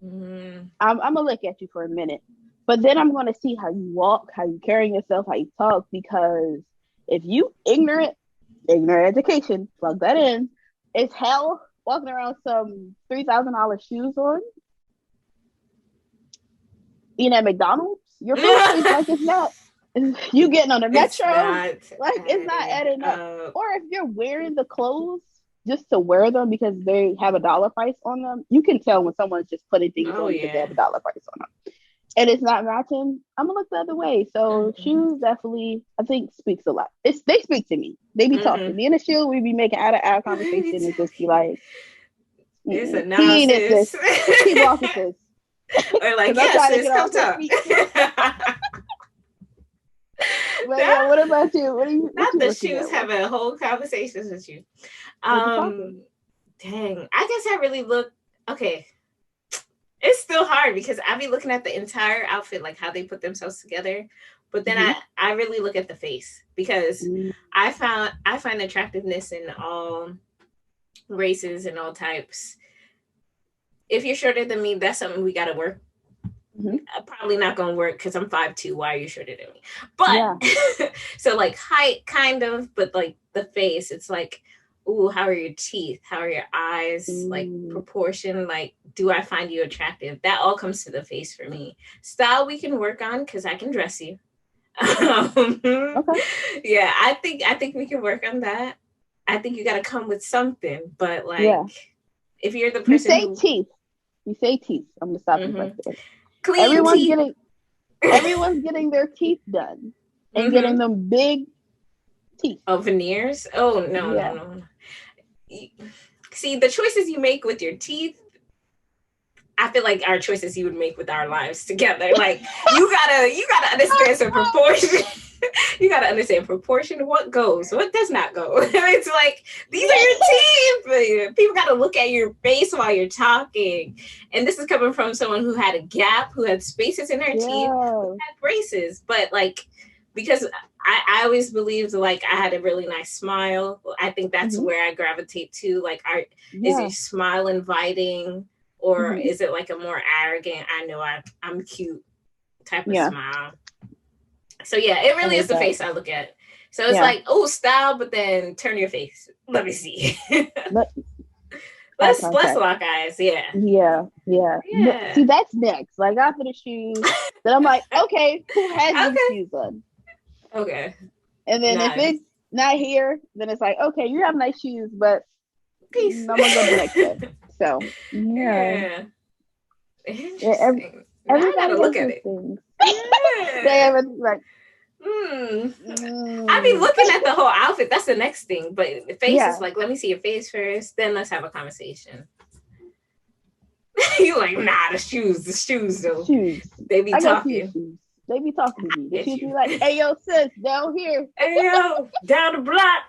I'm gonna look at you for a minute, but then I'm gonna see how you walk, how you carry yourself, how you talk. Because if you ignorant education, plug that in. It's hell walking around some $3,000 shoes on. Eating at McDonald's, your food tastes like it's not. You getting on the metro, it's not adding up. Or if you're wearing the clothes just to wear them because they have a dollar price on them, you can tell when someone's just putting things on because they have a dollar price on them. And it's not matching, I'm gonna look the other way. So shoes definitely, I think, speaks a lot. They speak to me. They be talking. Me and the shoe, we be making out conversation and just be like, it's a nonsense. Keep walking this. Or like, yes, come talk. Well, what about you? Not the shoes having whole conversations with you. Dang, I guess I really look okay. It's still hard because I be looking at the entire outfit, like how they put themselves together. But then I really look at the face because I find attractiveness in all races and all types. If you're shorter than me, that's something we gotta work. Probably not gonna work because I'm 5'2". Why are you shorter than me? But so like height, kind of, but like the face, it's like, ooh, how are your teeth? How are your eyes? Like proportion, like, do I find you attractive? That all comes to the face for me. Style we can work on because I can dress you. Yeah, I think we can work on that. I think you gotta come with something, but like if you're the person you say teeth. I'm gonna stop you right there. Clean everyone's getting their teeth done and getting them big teeth. Oh, veneers? Oh no. See, the choices you make with your teeth, I feel like our choices you would make with our lives together. Like you gotta understand some proportion. You gotta understand proportion. What goes, what does not go. It's like these are your team. People gotta look at your face while you're talking. And this is coming from someone who had a gap, who had spaces in her teeth, who had braces. But like because I always believed like I had a really nice smile. I think that's where I gravitate to. Like, is your smile inviting, or is it like a more arrogant, I know I'm cute type of smile? So yeah, it really is the face I look at. So it's like, oh, style, but then turn your face. Let me see. Let's lock eyes. Yeah. See, that's next. Like after the shoes, then I'm like, okay, who has these shoes on? Okay. And then if it's not here, then it's like, okay, you have nice shoes, but peace. I'm gonna go to the next one. So Interesting. Everybody gotta look at it. They have like. I be looking at the whole outfit. That's the next thing. But the face is like, let me see your face first, then let's have a conversation. You like, nah, the shoes though. They be talking. They be talking to me. The shoes be like, hey yo, sis, down here. Hey yo, down the block.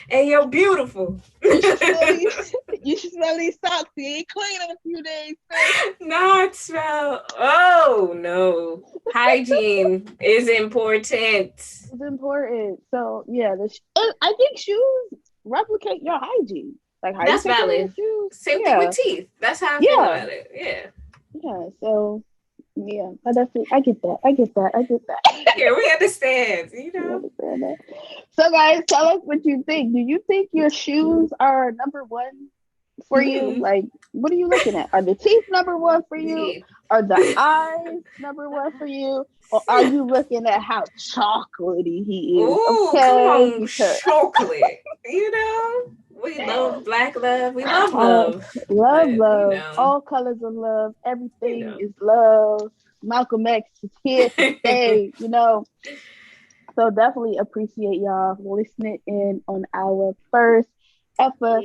Hey yo, beautiful. You should smell these socks. They ain't clean in a few days. Not smell. Oh no. Hygiene is important. It's important. So yeah, I think shoes replicate your hygiene. Like how that's valid. Same thing with teeth. That's how I feel about it. Yeah. So yeah, I get that. Yeah, we understand. You know. So guys, tell us what you think. Do you think your shoes are number one for you? Like, what are you looking at? Are the teeth number one for you? Are the eyes number one for you? Or are you looking at how chocolatey he is? Ooh, come on, chocolate. You know, we love black love. We love love. Love. You know. All colors of love. Everything is love. Malcolm X is here to stay, you know. So definitely appreciate y'all listening in on our first episode.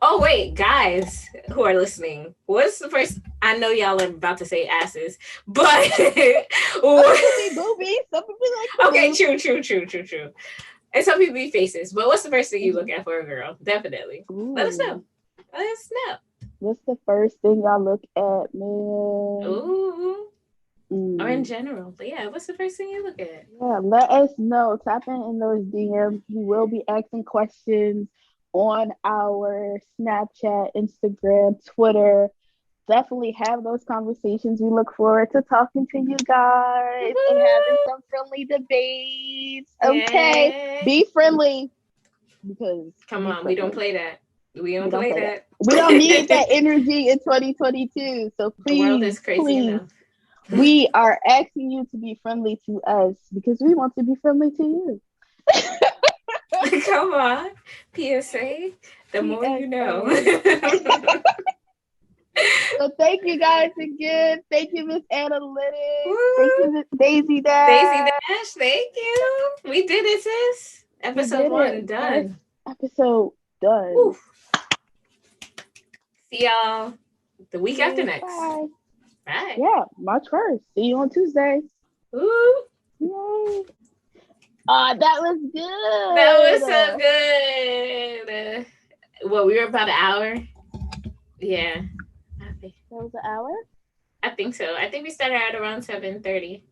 Oh wait, guys who are listening, what's the first? I know y'all are about to say asses, but boobies. Some people like okay, true. And some people be faces. But what's the first thing you look at for a girl? Definitely. Let us know. What's the first thing y'all look at, man? Ooh. Or in general. But yeah, what's the first thing you look at? Yeah, let us know. Tap in those DMs. We will be asking questions on our Snapchat, Instagram, Twitter. Definitely have those conversations. We look forward to talking to you guys and having some friendly debates. Okay. Yeah. Be friendly. Because come on, we don't play that. We don't play that. We don't need that energy in 2022. So please, the world is crazy enough. We are asking you to be friendly to us because we want to be friendly to you. Come on. PSA. The more you know. So thank you guys again. Thank you, Miss Annelytics. Thank you, Miss Daisy Dash. Daisy Dash, thank you. We did it, sis. Episode 1 done. Episode done. Oof. See y'all the week after next. Bye. Bye. Yeah, March 1st. See you on Tuesday. Ooh. Yay. That was good. That was so good. Well, we were about an hour. Yeah. That was an hour? I think so. I think we started at around 7:30.